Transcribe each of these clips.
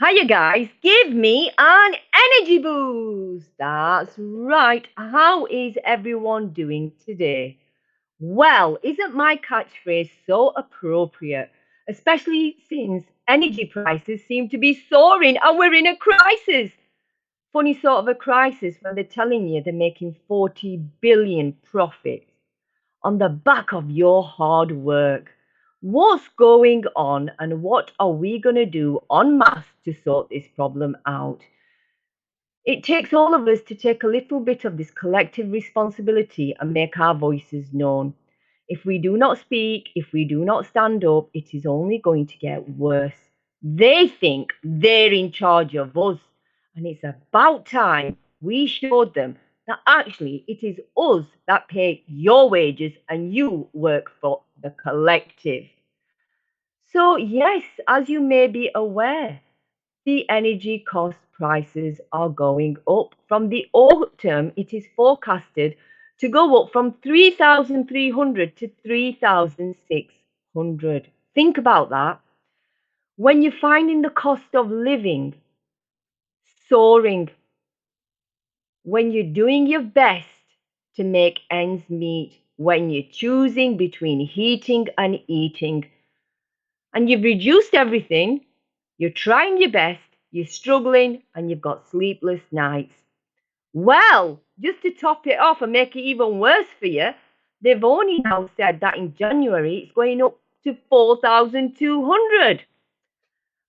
Hiya, guys. Give me an energy boost. That's right. How is everyone doing today? Well, isn't my catchphrase so appropriate? Especially since energy prices seem to be soaring and we're in a crisis. Funny sort of a crisis when they're telling you they're making 40 billion profit on the back of your hard work. What's going on and what are we going to do en masse to sort this problem out? It takes all of us to take a little bit of this collective responsibility and make our voices known. If we do not speak, if we do not stand up, it is only going to get worse. They think they're in charge of us, and it's about time we showed them that actually it is us that pay your wages and you work for the collective. So, yes, as you may be aware, the energy cost prices are going up. From the autumn, it is forecasted to go up from 3,300 to 3,600. Think about that. When you're finding the cost of living soaring, when you're doing your best to make ends meet, when you're choosing between heating and eating, and you've reduced everything, you're trying your best, you're struggling, and you've got sleepless nights. Well, just to top it off and make it even worse for you, they've only now said that in January it's going up to 4,200.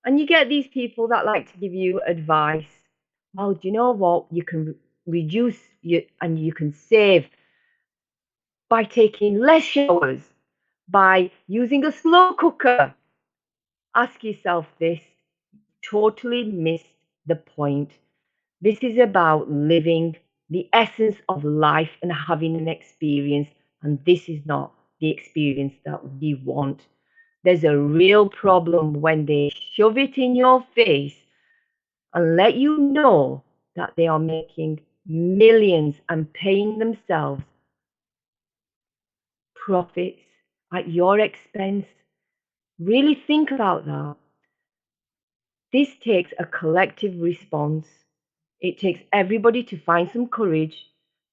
And you get these people that like to give you advice. Well, do you know what? You can reduce your, and you can save by taking less showers, by using a slow cooker. Ask yourself this: totally missed the point. This is about living the essence of life and having an experience, and this is not the experience that we want. There's a real problem when they shove it in your face and let you know that they are making millions and paying themselves profits at your expense. Really think about that. This takes a collective response. It takes everybody to find some courage,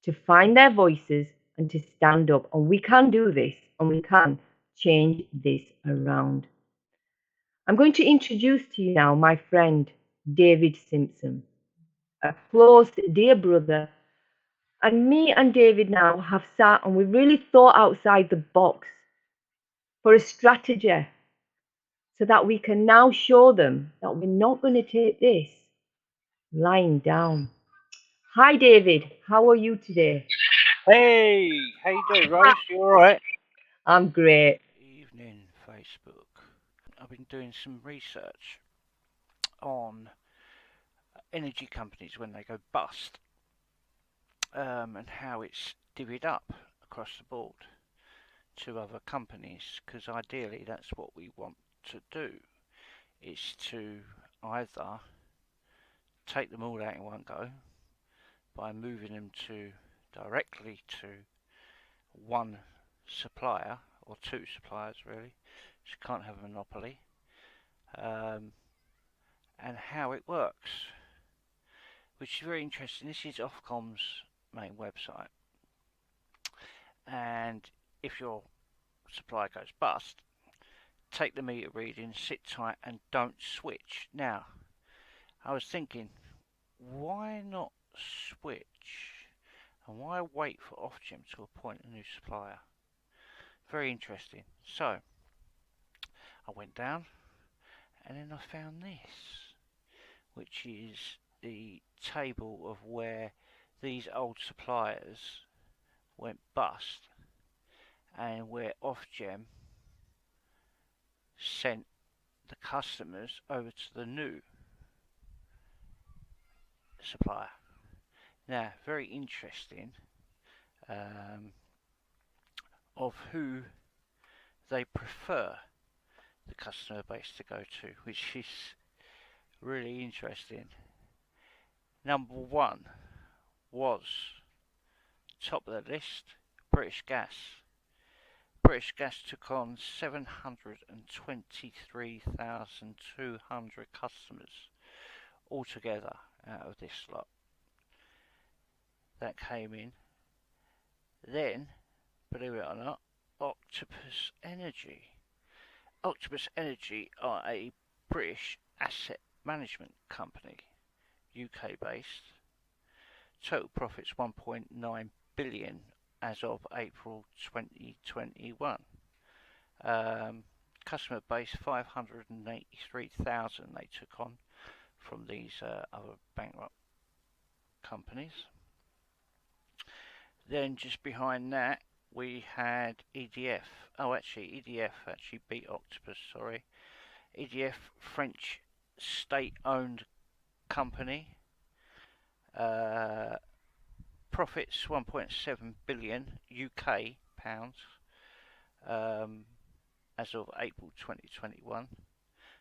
to find their voices, and to stand up. And we can do this, and we can change this around. I'm going to introduce to you now my friend, David Simpson, a close, dear brother. And me and David now have sat and we've really thought outside the box for a strategy so that we can now show them that we're not going to take this lying down. Hi, David. How are you today? Hey, how you doing, Rose? You all right? I'm great. Evening, Facebook. I've been doing some research on energy companies when they go bust, and how it's divvied up across the board to other companies. Because ideally, that's what we want to do: is to either take them all out in one go by moving them to directly to one supplier or two suppliers, really. So you can't have a monopoly. Um, and how it works, which is very interesting. This is Ofcom's main website, and if your supply goes bust, take the meter reading, sit tight, and don't switch. Now, I was thinking, why not switch? And why wait for Ofgem to appoint a new supplier? Very interesting. So, I went down, and then I found this, which is the table of where these old suppliers went bust and where Ofgem sent the customers over to the new supplier. Now, very interesting, um, of who they prefer the customer base to go to, which is really interesting. Number one was top of the list, British Gas. British Gas took on 723,200 customers altogether out of this lot. That came in. Then, believe it or not, Octopus Energy. Octopus Energy are a British asset management company, UK based. Total profits 1.9 billion as of April 2021. Customer base 583,000 they took on from these other bankrupt companies. Then just behind that we had EDF. Oh, actually EDF actually beat Octopus, sorry. EDF, French state-owned company. Profits 1.7 billion UK pounds as of April 2021.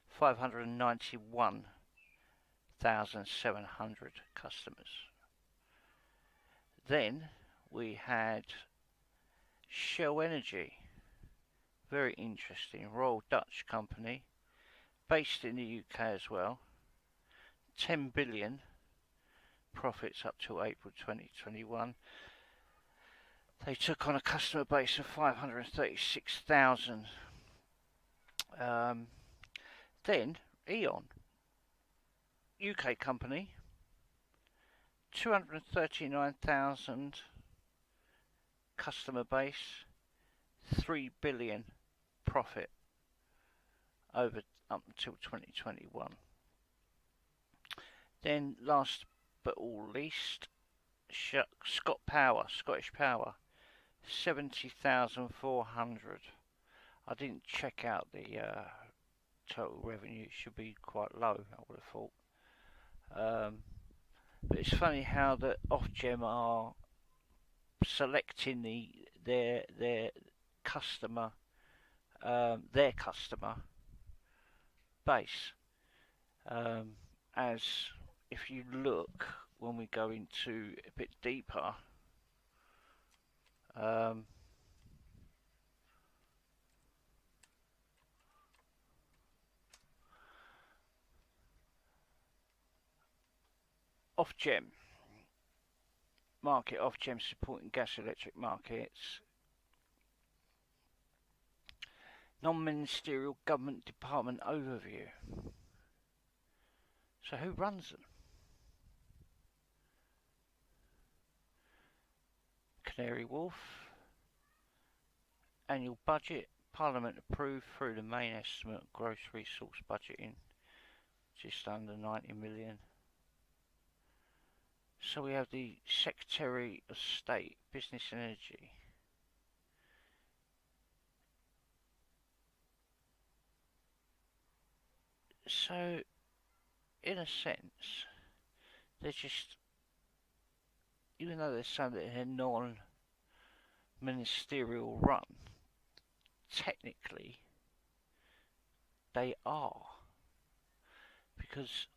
591,700 customers. Then we had Shell Energy, very interesting, Royal Dutch company, based in the UK as well. 10 billion profits up to April 2021. They took on a customer base of 536,000. Then E.ON, UK company, 239,000 customer base, 3 billion profit over up until 2021. Then last but all least, Scottish Power, 70,400. I didn't check out the total revenue. It should be quite low, I would have thought. But it's funny how the Ofgem are selecting their customer base. As if you look when we go into a bit deeper, Ofgem market, Ofgem supporting gas electric markets. Non-ministerial government department overview. So who runs them? Canary Wharf. Annual budget. Parliament approved through the main estimate of gross resource budgeting. Just under 90 million. So we have the Secretary of State, Business and Energy. So, in a sense, they're just, even though they're saying that they're non-ministerial run, technically they are, because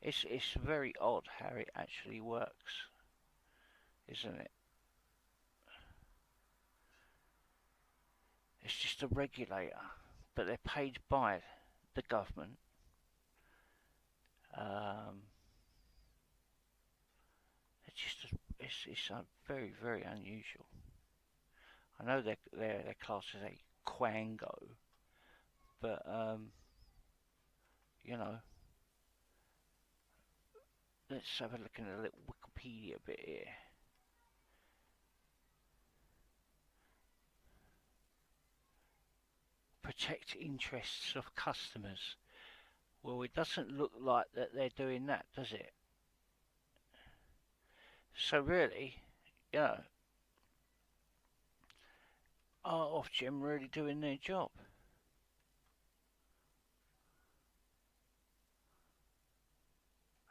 it's very odd how it actually works, isn't it? It's just a regulator, but they're paid by the government. It's very, very unusual. I know they're classed as a quango, but you know, let's have a look in a little Wikipedia bit here. Protect interests of customers. Well, it doesn't look like that they're doing that, does it? So really, you know, are Ofgem really doing their job?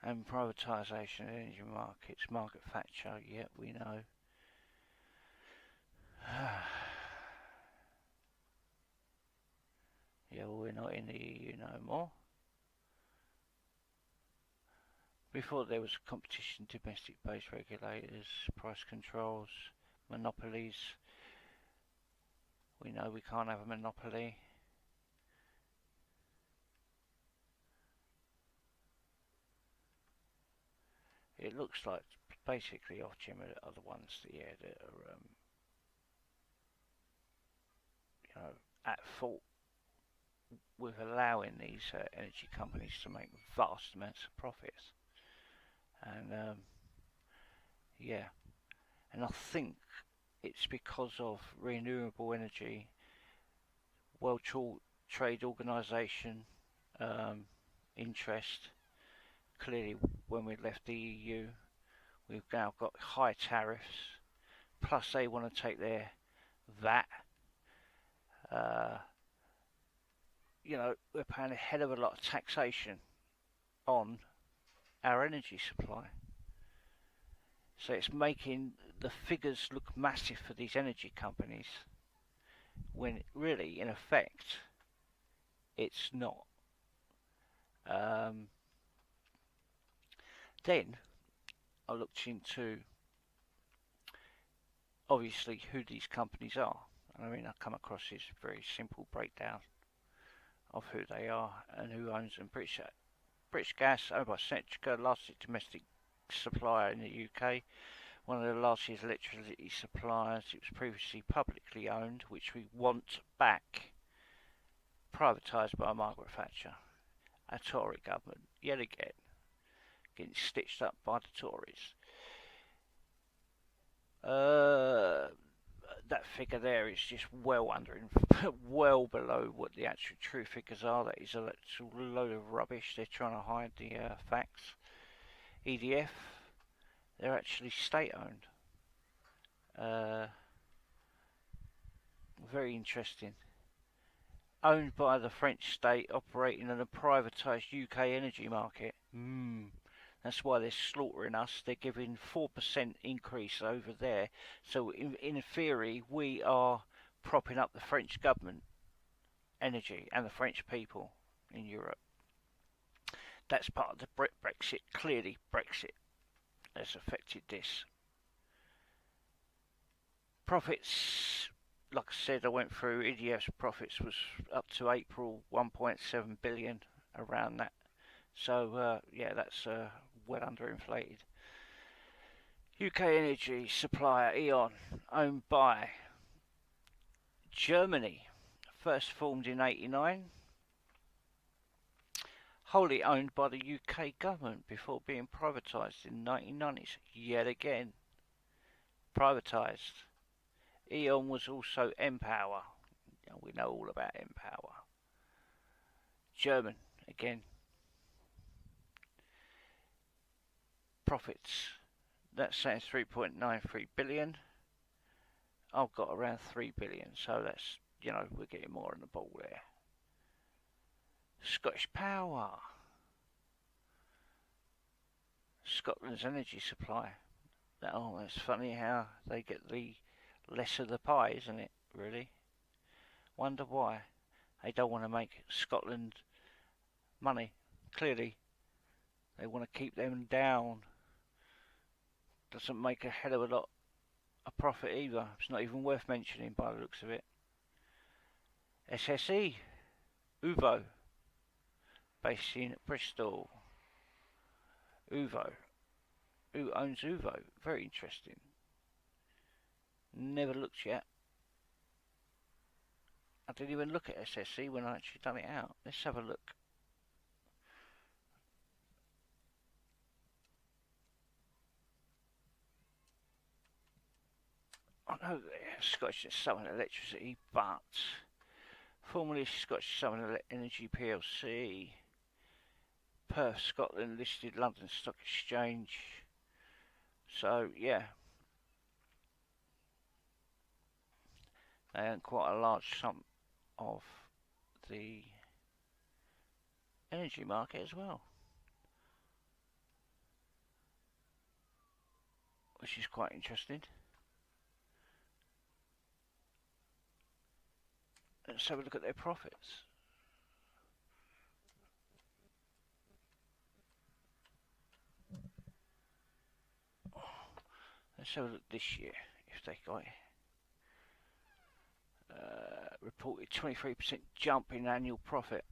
And privatisation of energy markets, market factor, yeah, we know. Yeah, well, we're not in the EU no more. Before there was competition, domestic-based regulators, price controls, monopolies. We know we can't have a monopoly. it looks like basically Ofgem are the ones that, yeah, that are you know, at fault with allowing these energy companies to make vast amounts of profits. And yeah, and I think it's because of renewable energy, World Trade Organization interest. Clearly, when we left the EU, we've now got high tariffs. Plus, they want to take their VAT. Uh, we're paying a hell of a lot of taxation on our energy supply. So it's making the figures look massive for these energy companies when really, in effect, it's not. Um, then I looked into obviously who these companies are. I mean, I come across this very simple breakdown of who they are and who owns them. British Gas, owned by Centrica, largest domestic supplier in the UK, one of the largest electricity suppliers. It was previously publicly owned, which we want back, privatised by Margaret Thatcher, a Tory government, yet again, getting stitched up by the Tories. That figure there is just well under, well below what the actual true figures are. That is a load of rubbish. They're trying to hide the facts. EDF, they're actually state-owned. Very interesting. Owned by the French state, operating in a privatised UK energy market. That's why they're slaughtering us. They're giving 4% increase over there. So in theory, we are propping up the French government energy and the French people in Europe. That's part of the Brexit. Clearly, Brexit has affected this. Profits, like I said, I went through. EDF's profits was up to April 1.7 billion, around that. So yeah, that's well underinflated. UK energy supplier E.ON, owned by Germany, first formed in '89, wholly owned by the UK government before being privatised in the 1990s. Yet again, privatised. E.ON was also Npower. We know all about Npower. German, again. Profits, that's saying 3.93 billion. I've got around 3 billion, so that's, we're getting more on the ball there. Scottish Power, Scotland's energy supply. Oh, that's funny how they get the less of the pie, isn't it, really? Wonder why. They don't want to make Scotland money. Clearly, they want to keep them down. Doesn't make a hell of a lot of profit either. It's not even worth mentioning by the looks of it. SSE, OVO, based in Bristol. OVO. Who owns OVO? Very interesting. Never looked yet. I didn't even look at SSE when I actually done it out. Let's have a look. I know Scottish Southern Electricity, but formerly Scottish Southern Energy PLC, Perth, Scotland, listed London Stock Exchange. So yeah, they own quite a large sum of the energy market as well, which is quite interesting. Let's have a look at their profits. Let's have a look this year, if they got it. Reported 23% jump in annual profit.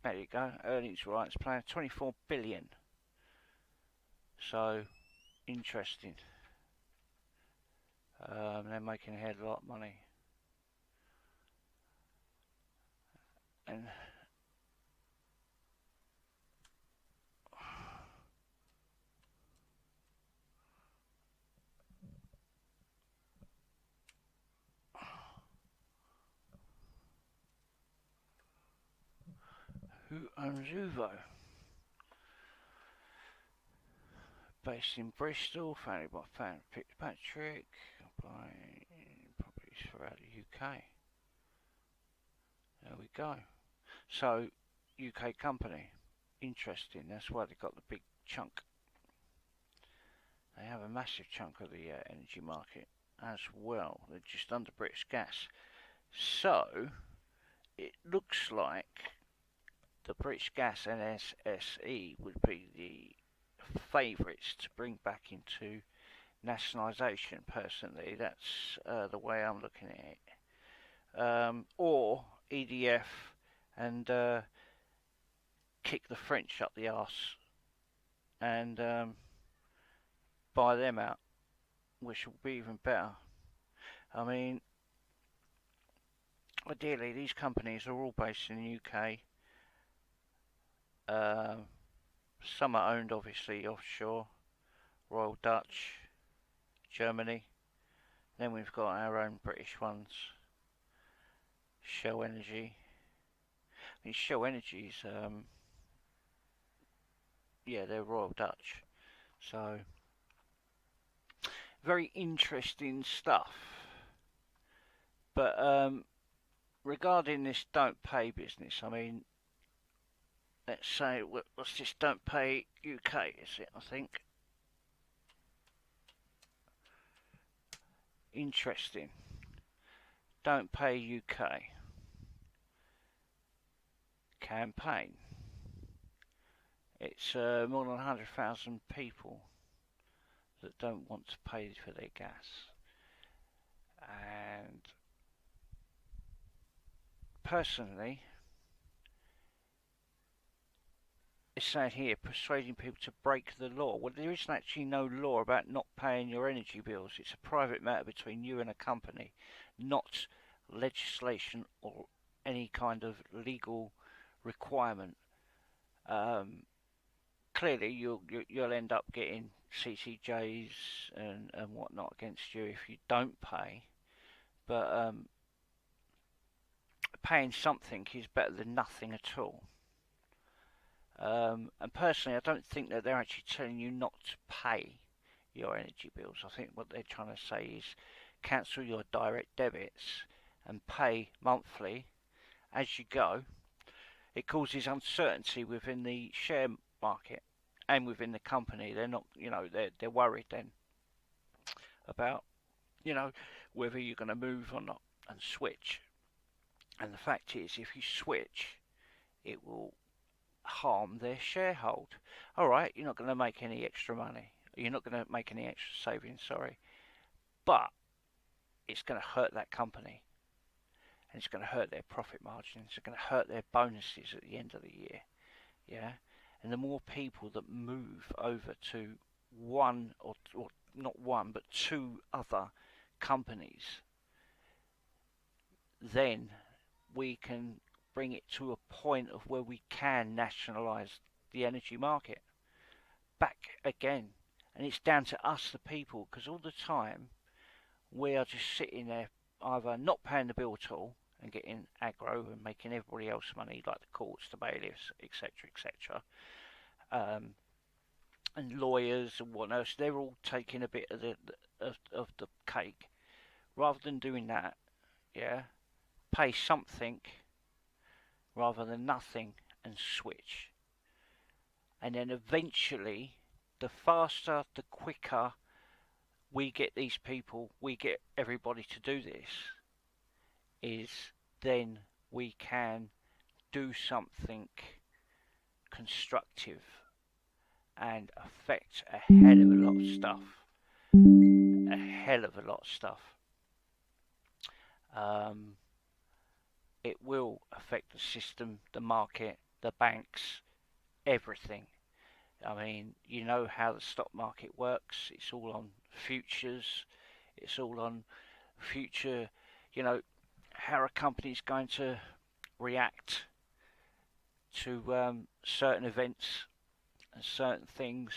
There you go. Earnings rights plan 24 billion. So Interesting. They're making a hell of a lot of money. And who owns Uvo? Based in Bristol, founded by Fitzpatrick, buying properties throughout the UK. There we go. So, UK company. Interesting. That's why they got the big chunk. They have a massive chunk of the energy market as well. They're just under British Gas. So, it looks like the British Gas NSSE would be the favourites to bring back into nationalisation. Personally, that's the way I'm looking at it. Or EDF and kick the French up the arse and buy them out, which will be even better. I mean, ideally, these companies are all based in the UK. Some are owned, obviously, offshore. Royal Dutch, Germany. Then we've got our own British ones. Shell Energy. I mean, Shell Energy's, yeah, they're Royal Dutch. So, very interesting stuff. But regarding this don't pay business, I mean, let's say, what's this don't pay UK, is it, I think? Interesting. Don't pay UK. Campaign. It's more than 100,000 people that don't want to pay for their gas. And personally, it's saying here persuading people to break the law. Well, there isn't actually no law about not paying your energy bills. It's a private matter between you and a company, not legislation or any kind of legal requirement. Clearly, you'll end up getting CCJs and whatnot against you if you don't pay. But paying something is better than nothing at all. And personally, I don't think that they're actually telling you not to pay your energy bills. I think what they're trying to say is cancel your direct debits and pay monthly as you go. It causes uncertainty within the share market and within the company. They're not, they're worried then about, whether you're going to move or not and switch. And the fact is, if you switch, it will harm their sharehold. All right, you're not going to make any extra money. You're not going to make any extra savings, sorry. But it's going to hurt that company. And it's going to hurt their profit margins. It's going to hurt their bonuses at the end of the year. Yeah? And the more people that move over to one or not one, but two other companies, then we can bring it to a point of where we can nationalise the energy market back again. And it's down to us, the people, because all the time we are just sitting there either not paying the bill at all and getting aggro and making everybody else money, like the courts, the bailiffs, etc., etc., and lawyers and what else. They're all taking a bit of the cake. Rather than doing that, yeah, pay something rather than nothing and switch. And then eventually, the faster, the quicker we get these people, we get everybody to do this, is then we can do something constructive and affect a hell of a lot of stuff. A hell of a lot of stuff. It will affect the system, the market, the banks, everything. I mean, you know how the stock market works. It's all on futures. It's all on future, you know, how a company's going to react to certain events and certain things.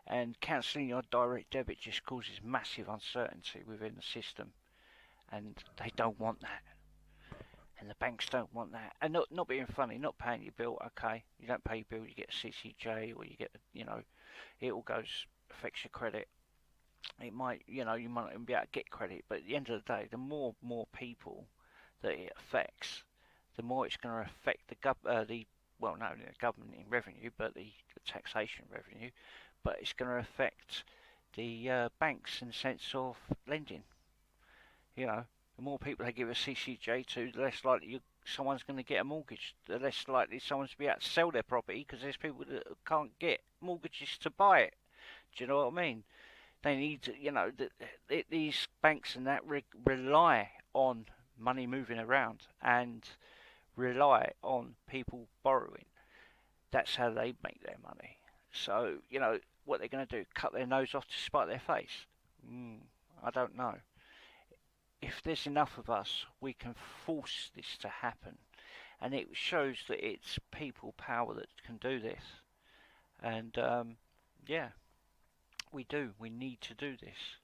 And cancelling your direct debit just causes massive uncertainty within the system, and they don't want that. And the banks don't want that. And not being funny, not paying your bill, okay. You don't pay your bill, you get a CCJ, or you get, it all goes, affects your credit. It might, you might not even be able to get credit, but at the end of the day, the more people that it affects, the more it's going to affect well, not only the government in revenue, but the taxation revenue, but it's going to affect the banks in the sense of lending. The more people they give a CCJ to, the less likely someone's going to get a mortgage. The less likely someone's to be able to sell their property because there's people that can't get mortgages to buy it. Do you know what I mean? They need to, these banks and that rely on money moving around and rely on people borrowing. That's how they make their money. So, what they're going to do, cut their nose off to spite their face? I don't know. If there's enough of us, we can force this to happen. And it shows that it's people power that can do this. And, yeah, we do. We need to do this.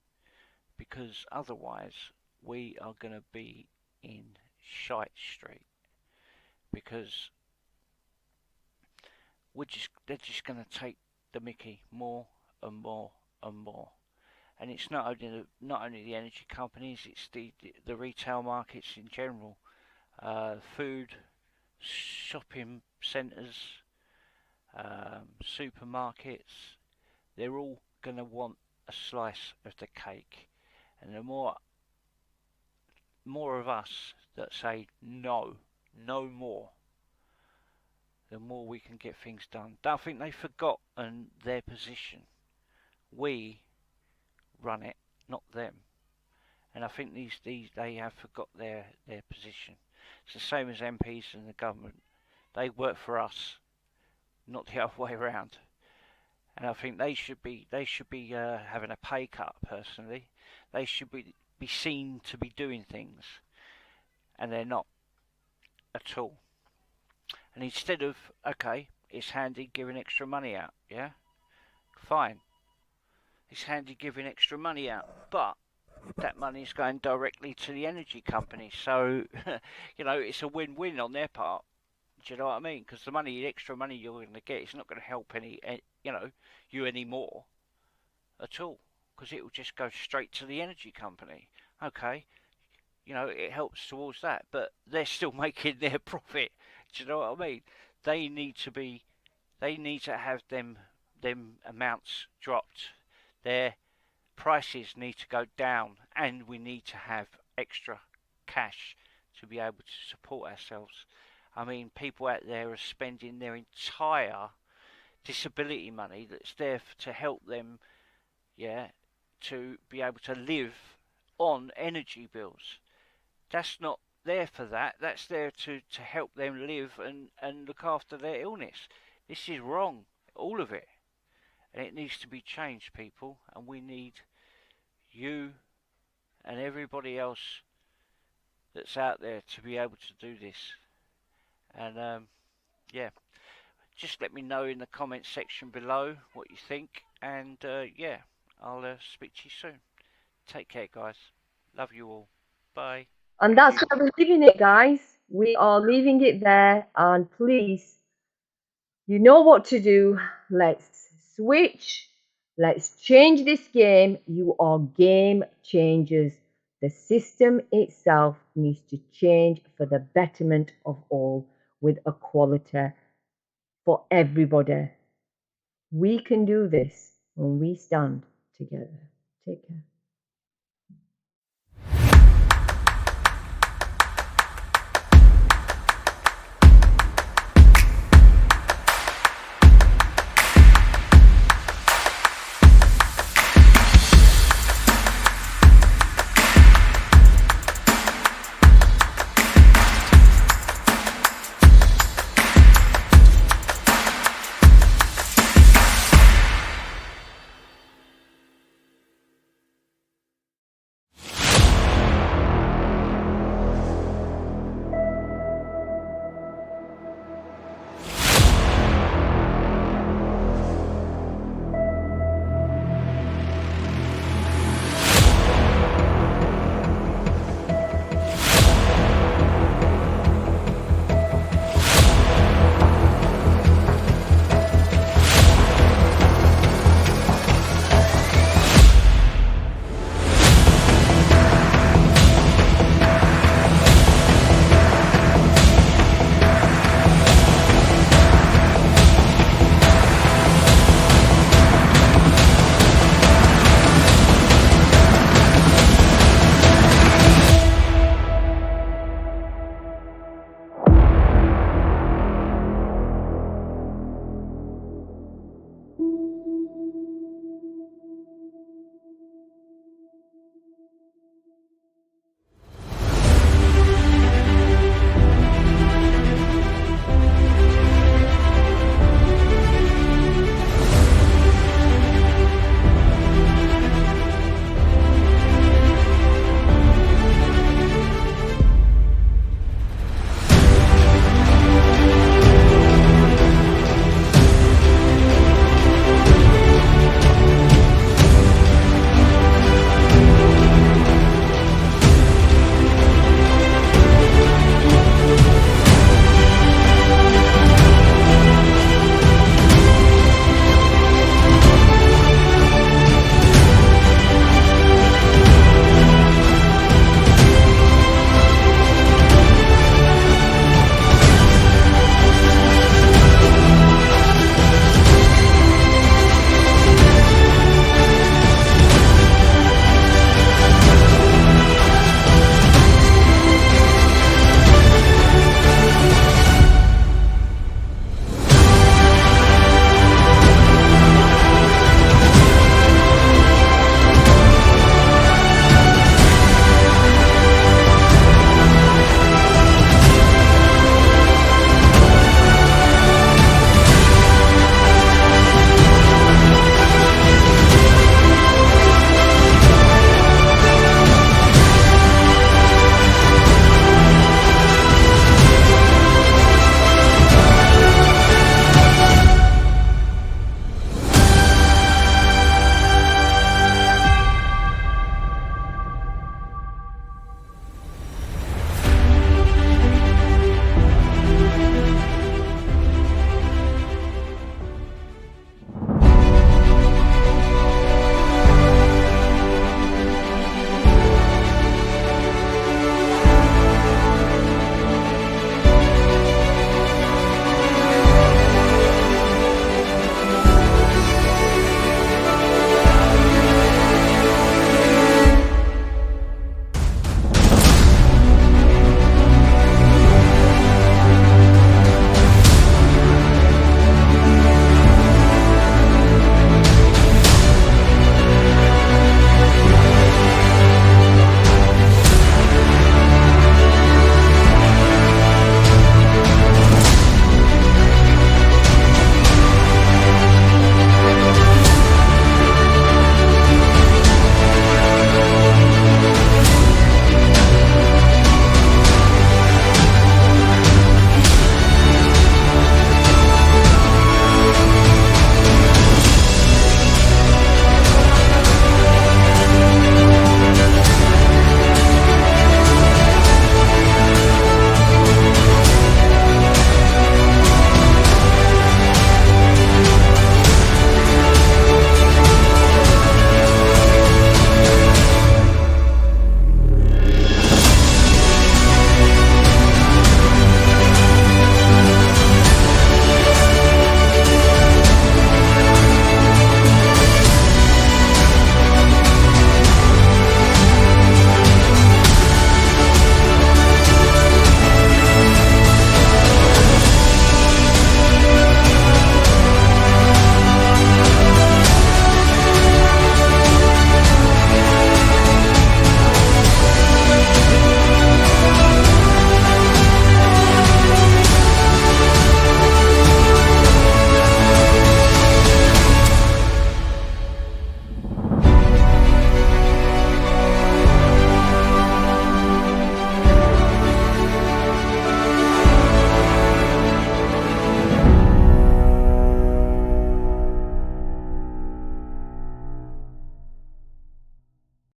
Because otherwise, we are going to be in shite street. Because they're just going to take the mickey more and more and more. And it's not only the energy companies, it's the retail markets in general, food, shopping centres, supermarkets. They're all going to want a slice of the cake, and the more of us that say no more, the more we can get things done. I think they've forgotten their position. We run it, not them. And I think they have forgot their position. It's the same as MPs and the government. They work for us, not the other way around. And I think they should be having a pay cut. Personally, they should be seen to be doing things, and they're not at all. And instead of, okay, it's handy giving extra money out, yeah, fine. It's handy giving extra money out, but that money is going directly to the energy company. So, it's a win-win on their part. Do you know what I mean? Because the extra money you're going to get is not going to help you anymore at all. Because it will just go straight to the energy company. Okay, it helps towards that, but they're still making their profit. Do you know what I mean? They need to have them amounts dropped. Their prices need to go down, and we need to have extra cash to be able to support ourselves. I mean, people out there are spending their entire disability money that's there to help them, to be able to live on energy bills. That's not there for that. That's there to help them live and look after their illness. This is wrong, all of it. And it needs to be changed, people. And we need you and everybody else that's out there to be able to do this. And just let me know in the comment section below what you think. And I'll speak to you soon. Take care, guys. Love you all. Bye. And that's how we're leaving it, guys. We are leaving it there. And please, you know what to do. Let's switch. Let's change this game. You are game changers. The system itself needs to change for the betterment of all with equality for everybody. We can do this when we stand together. Take care.